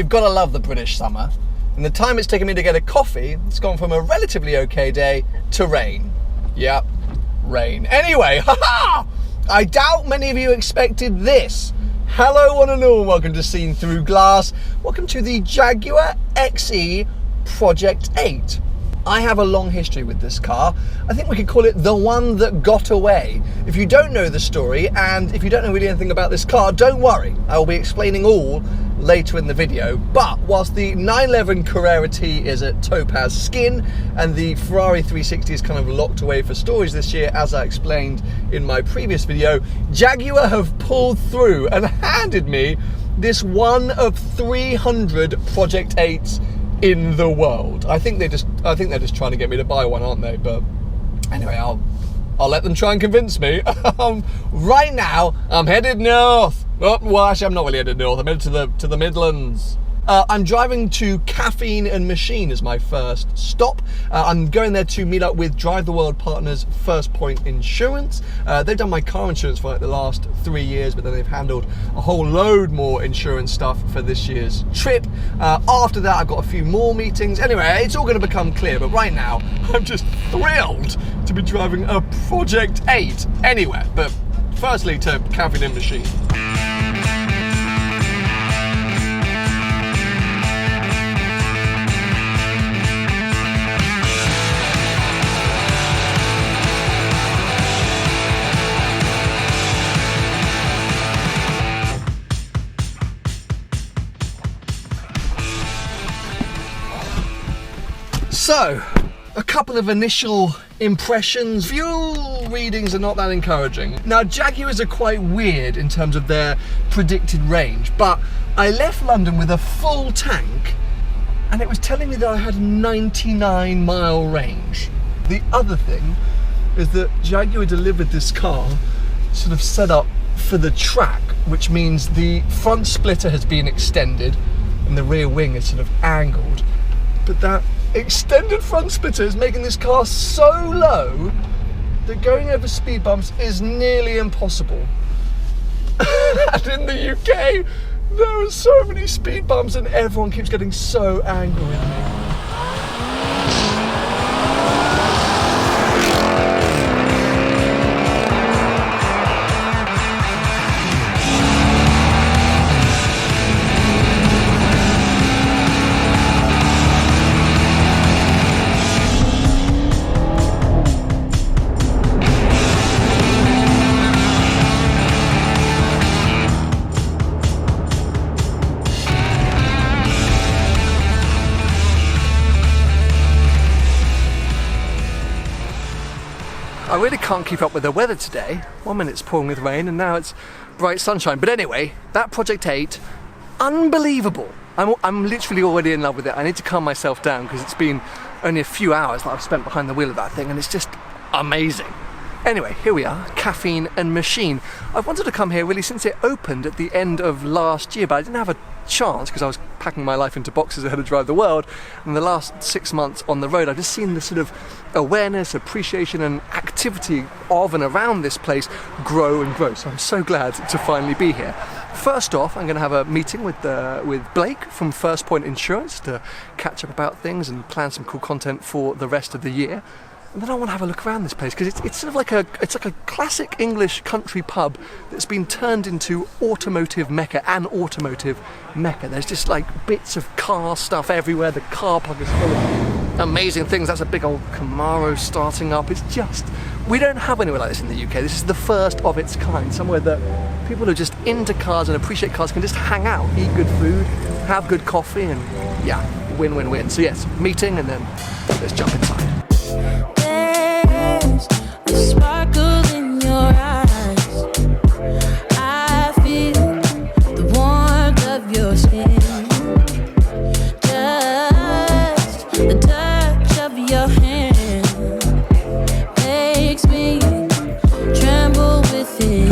you've got to love the British summer. In the time it's taken me to get a coffee, it's gone from a relatively okay day to rain. Yep, rain. Anyway, haha! I doubt many of you expected this. Hello one and all, welcome to Seen Through Glass. Welcome to the Jaguar XE Project 8. I have a long history with this car. I think we could call it the one that got away. If you don't know the story, and if you don't know really anything about this car, don't worry. I will be explaining all later in the video. But whilst the 911 Carrera T is at TopazSkin, and the Ferrari 360 is kind of locked away for storage this year, as I explained in my previous video, Jaguar have pulled through and handed me this one of 300 Project 8s in the world. I think they're just trying to get me to buy one, aren't they? But anyway, I'll let them try and convince me. Right now, I'm headed north. Oh, well, actually, I'm not really headed north. I'm headed to the Midlands. I'm driving to Caffeine and Machine as my first stop. I'm going there to meet up with Drive the World partners First Point Insurance. They've done my car insurance for like the last 3 years, but then they've handled a whole load more insurance stuff for this year's trip. After that, I've got a few more meetings. Anyway, it's all going to become clear, but right now, I'm just thrilled to be driving a Project 8 anywhere. But firstly, to Caffeine and Machine. So, a couple of initial impressions. Fuel readings are not that encouraging. Now, Jaguars are quite weird in terms of their predicted range, but I left London with a full tank and it was telling me that I had a 99-mile range. The other thing is that Jaguar delivered this car sort of set up for the track, which means the front splitter has been extended and the rear wing is sort of angled. But that extended front splitter is making this car so low that going over speed bumps is nearly impossible. And in the UK, there are so many speed bumps and everyone keeps getting so angry with me. I really can't keep up with the weather today. 1 minute it's pouring with rain and now it's bright sunshine. But anyway, that Project 8, unbelievable. I'm literally already in love with it. I need to calm myself down because it's been only a few hours that I've spent behind the wheel of that thing and it's just amazing. Anyway, here we are, Caffeine and Machine. I've wanted to come here really since it opened at the end of last year, but I didn't have a chance because I was packing my life into boxes ahead of Drive the World. And the last 6 months on the road, I've just seen the sort of awareness, appreciation and activity of and around this place grow and grow. So I'm so glad to finally be here. First off, I'm going to have a meeting with Blake from First Point Insurance to catch up about things and plan some cool content for the rest of the year. And then I want to have a look around this place because it's sort of like a classic English country pub that's been turned into automotive mecca, an automotive mecca. There's just like bits of car stuff everywhere. The car park is full of amazing things. That's a big old Camaro starting up. It's just, we don't have anywhere like this in the UK. This is the first of its kind, somewhere that people who are just into cars and appreciate cars can just hang out, eat good food, have good coffee, and yeah, win, win, win. So yes, meeting and then let's jump inside. A sparkle in your eyes. I feel the warmth of your skin. Just the touch of your hand makes me tremble within.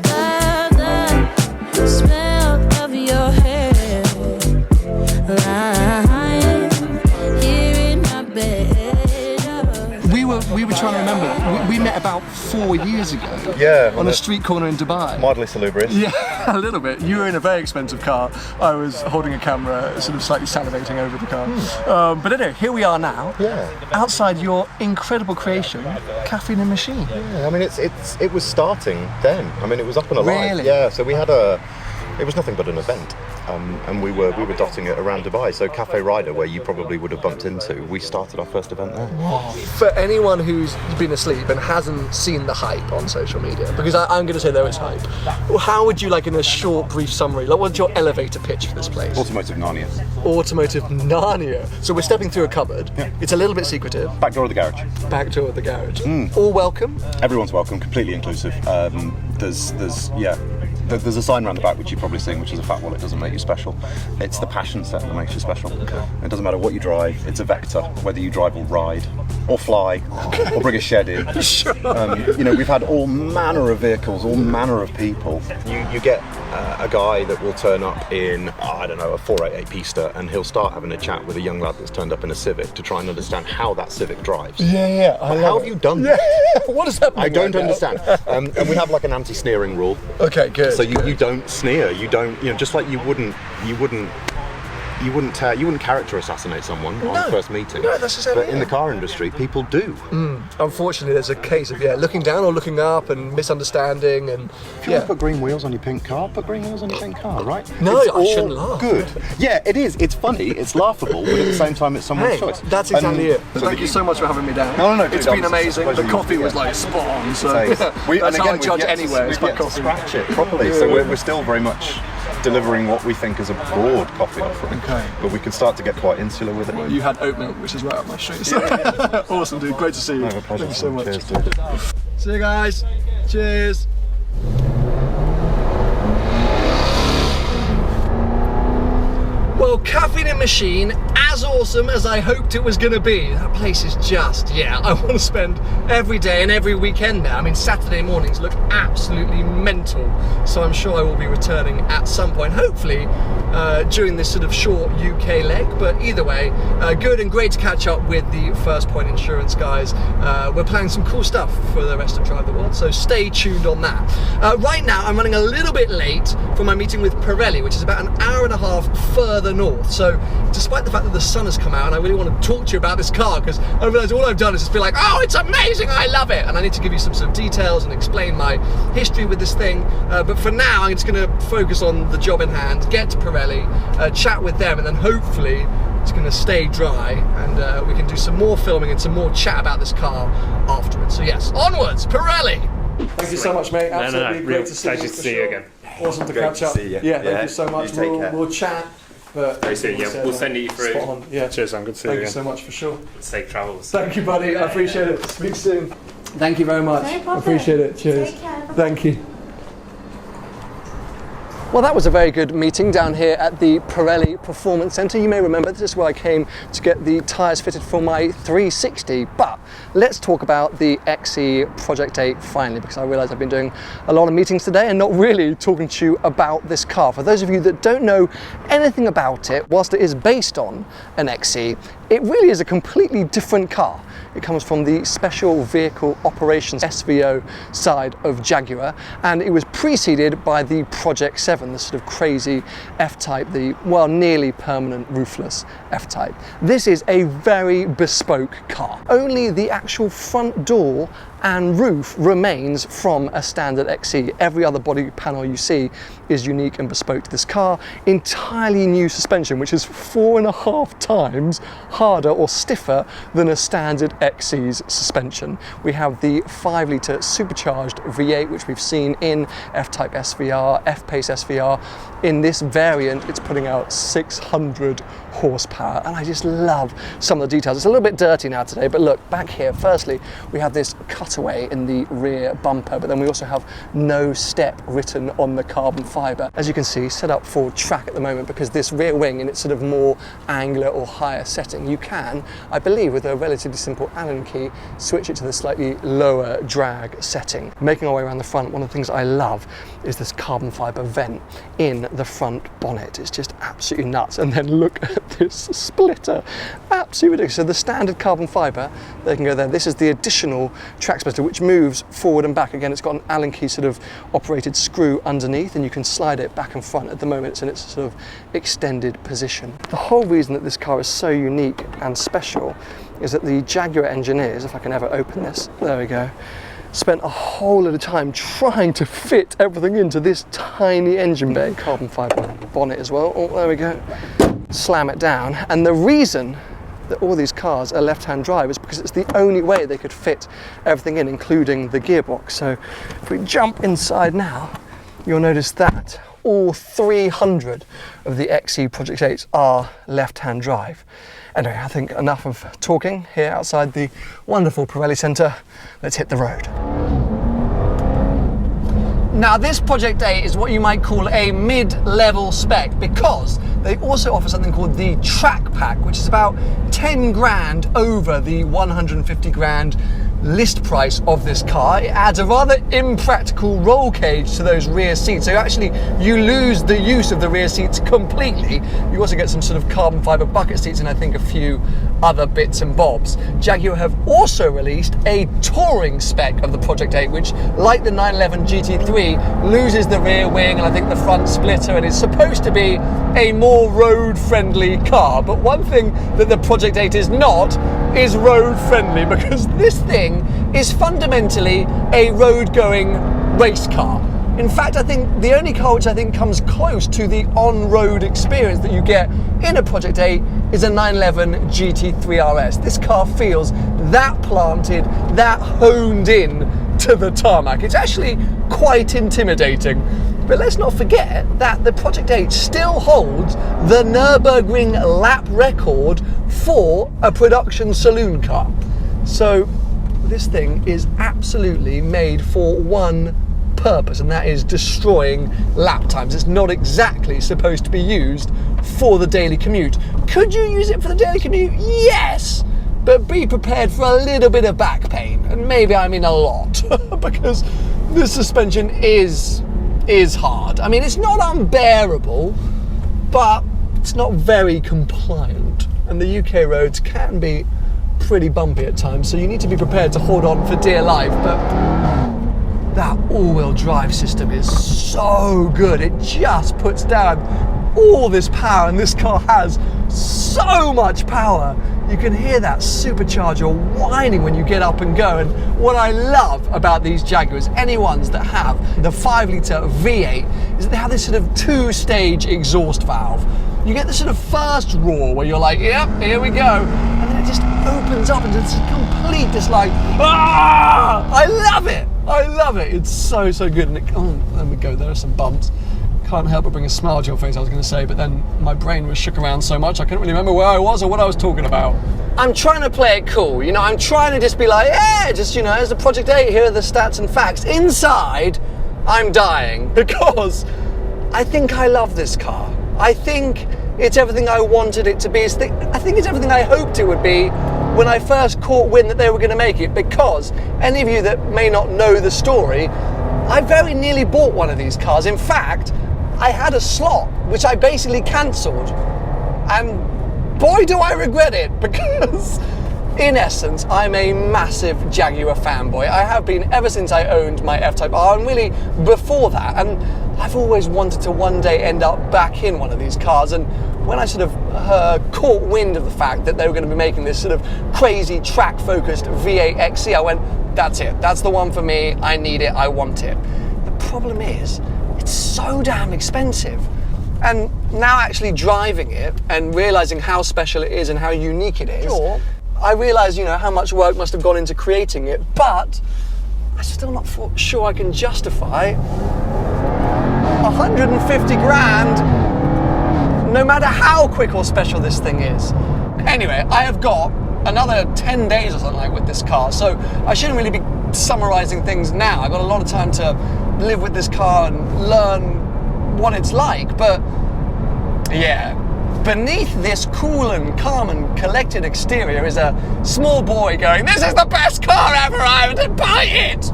Love the smell of your hair. Lying here in my bed. We were 4 years ago. Yeah. On a street corner in Dubai. Mildly salubrious. Yeah, a little bit. You were in a very expensive car. I was holding a camera, sort of slightly salivating over the car. But anyway, here we are now. Yeah. Outside your incredible creation, Caffeine. Yeah, I mean, it was starting then. I mean, it was up and alive. Really? Yeah, so we had it was nothing but an event. And we were dotting it around Dubai. So Cafe Rider, where you probably would have bumped into, we started our first event there. Wow. For anyone who's been asleep and hasn't seen the hype on social media, because I'm going to say there is hype, how would you, like in a short, brief summary, like what's your elevator pitch for this place? Automotive Narnia. Automotive Narnia. So we're stepping through a cupboard. Yeah. It's a little bit secretive. Back door of the garage. Back door of the garage. All welcome? Everyone's welcome, completely inclusive. There's a sign around the back which you've probably seen, which is a fat wallet doesn't make you special. It's the passion set that makes you special. Okay. It doesn't matter what you drive, it's a vector, whether you drive or ride, or fly, or bring a shed in. Sure. We've had all manner of vehicles, all manner of people. You get a guy that will turn up in, I don't know, a 488 Pista, and he'll start having a chat with a young lad that's turned up in a Civic to try and understand how that Civic drives. Yeah. How have you done that? What is happening? I don't understand. And we have like an anti-sneering rule. Okay, good. So you don't sneer. You don't, just like you wouldn't character assassinate someone on first meeting. No, that's exactly But in the car industry, people do. Unfortunately, there's a case of looking down or looking up and misunderstanding and If you want to put green wheels on your pink car, put green wheels on your pink car, right? No, it's I shouldn't laugh. Good. Yeah, it is. It's funny. It's laughable, but at the same time, it's someone's choice. That's exactly it. Thank you so much for having me down. No. It's been amazing. The coffee was like spot on. So that's how I judge anywhere. It's my coffee. Scratch it properly. So we're still very much delivering what we think is a broad coffee offering. Okay. But we can start to get quite insular with it. You had oat milk, which is right up my street. So. Awesome, dude. Great to see you. No, pleasure. Thank you so much. Cheers, dude. See you guys. Cheers. Well, Caffeine, as awesome as I hoped it was going to be. That place is just, I want to spend every day and every weekend there. I mean, Saturday mornings look absolutely mental. So I'm sure I will be returning at some point, hopefully during this sort of short UK leg. But either way, good and great to catch up with the First Point Insurance guys. We're planning some cool stuff for the rest of Drive the World, so stay tuned on that. Right now, I'm running a little bit late for my meeting with Pirelli, which is about an hour and a half further north. So despite the fact that the sun has come out and I really want to talk to you about this car, because I realise all I've done is just be like, oh, it's amazing, I love it, and I need to give you some sort of details and explain my history with this thing, but for now I'm just going to focus on the job in hand, get to Pirelli, chat with them, and then hopefully it's going to stay dry and we can do some more filming and some more chat about this car afterwards. So yes, onwards, Pirelli! Thank you so much, mate. Absolutely great to see you. Pleasure to see you again. Awesome to catch up. see you. Yeah, thank you so much. You take care. We'll chat. But Very soon, we'll send you through. Spot on. Yeah. Cheers, man. Good to see you Thank you again. so much for sure. Safe travels. Thank you, buddy. I appreciate it. Speak soon. Thank you very much. No problem. Appreciate it. Cheers. Take care. Thank you. Well, that was a very good meeting down here at the Pirelli Performance Centre. You may remember this is where I came to get the tyres fitted for my 360. But let's talk about the XE Project 8 finally, because I realise I've been doing a lot of meetings today and not really talking to you about this car. For those of you that don't know anything about it, whilst it is based on an XE, it really is a completely different car. It comes from the Special Vehicle Operations SVO side of Jaguar, and it was preceded by the Project 7, the sort of crazy F-Type, the, well, nearly permanent roofless F-Type. This is a very bespoke car. Only the actual front door and roof remains from a standard XE. Every other body panel you see is unique and bespoke to this car. Entirely new suspension, which is 4.5 times harder or stiffer than a standard XE's suspension. We have the 5-litre supercharged V8, which we've seen in F-Type SVR, F-Pace SVR. In this variant, it's putting out 600 horsepower, and I just love some of the details. It's a little bit dirty now today, but look, back here, firstly, we have this cutaway in the rear bumper, but then we also have no step written on the carbon fibre. As you can see, set up for track at the moment, because this rear wing in its sort of more angular or higher setting, you can, I believe, with a relatively simple Allen key, switch it to the slightly lower drag setting. Making our way around the front, one of the things I love is this carbon fibre vent in the front bonnet. It's just absolutely nuts. And then look at this splitter. Absolutely absolutely ridiculous. So the standard carbon fibre, they can go there. This is the additional track splitter, which moves forward and back. Again, it's got an Allen key sort of operated screw underneath, and you can slide it back and front. At the moment, it's in its sort of extended position. The whole reason that this car is so unique and special is that the Jaguar engineers, if I can ever open this, there we go, spent a whole lot of time trying to fit everything into this tiny engine bay. Carbon fibre bonnet as well. Oh, there we go. Slam it down. And the reason that all these cars are left-hand drive is because it's the only way they could fit everything in, including the gearbox. So if we jump inside now, you'll notice that all 300 of the XE Project 8s are left-hand drive. Anyway, I think enough of talking here outside the wonderful Pirelli Centre. Let's hit the road. Now this Project 8 is what you might call a mid-level spec, because they also offer something called the Track Pack, which is about 10 grand over the 150 grand list price of this car. It adds a rather impractical roll cage to those rear seats, so you lose the use of the rear seats completely. You also get some sort of carbon fibre bucket seats and I think a few other bits and bobs. Jaguar have also released a touring spec of the Project 8, which, like the 911 GT3, loses the rear wing and I think the front splitter, and is supposed to be a more road-friendly car. But one thing that the Project 8 is not is road-friendly, because this thing is fundamentally a road-going race car. In fact, I think the only car which I think comes close to the on-road experience that you get in a Project 8 is a 911 GT3 RS. This car feels that planted, that honed in to the tarmac. It's actually quite intimidating. But let's not forget that the Project 8 still holds the Nürburgring lap record for a production saloon car. So this thing is absolutely made for one purpose, and that is destroying lap times. It's not exactly supposed to be used for the daily commute. Could you use it for the daily commute? Yes, but be prepared for a little bit of back pain, and maybe I mean a lot, because the suspension is hard. I mean, it's not unbearable, but it's not very compliant, and the UK roads can be pretty bumpy at times, so you need to be prepared to hold on for dear life. But that all-wheel drive system is so good. It just puts down all this power, and this car has so much power. You can hear that supercharger whining when you get up and go. And what I love about these Jaguars, any ones that have the 5-litre V8, is that they have this sort of 2-stage exhaust valve. You get the sort of first roar where you're like, yep, here we go. And then it just opens up into this complete, ah! I love it. I love it. It's so, so good. And there we go. There are some bumps. Can't help but bring a smile to your face, I was going to say, but then my brain was shook around so much I couldn't really remember where I was or what I was talking about. I'm trying to play it cool, you know, I'm trying to just be like, yeah, just, you know, it's the Project 8, here are the stats and facts. Inside, I'm dying, because I think I love this car. I think it's everything I wanted it to be. I think it's everything I hoped it would be when I first caught wind that they were going to make it, because any of you that may not know the story, I very nearly bought one of these cars. In fact, I had a slot which I basically cancelled, and boy do I regret it, because in essence I'm a massive Jaguar fanboy. I have been ever since I owned my F-Type R, and really before that, and I've always wanted to one day end up back in one of these cars. And when I sort of caught wind of the fact that they were going to be making this sort of crazy track-focused V8 XE, I went, that's it, that's the one for me, I need it, I want it. The problem is, it's so damn expensive. And now actually driving it and realising how special it is and how unique it is, I realise, you know, how much work must have gone into creating it, but I'm still not sure I can justify 150 grand, no matter how quick or special this thing is. Anyway, I have got another 10 days or something like with this car, so I shouldn't really be summarising things now. I've got a lot of time to live with this car and learn what it's like, but yeah, beneath this cool and calm and collected exterior is a small boy going, this is the best car ever, I have to buy it!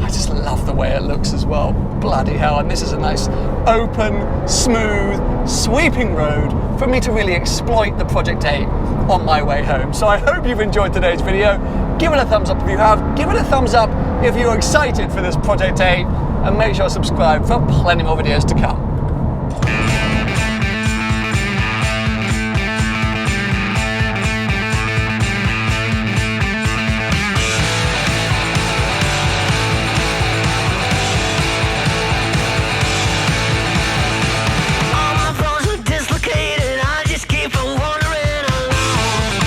I just love the way it looks as well, bloody hell, and this is a nice open, smooth, sweeping road for me to really exploit the Project 8 on my way home. So I hope you've enjoyed today's video. Give it a thumbs up if you have. Give it a thumbs up if you're excited for this Project 8. And make sure to subscribe for plenty more videos to come.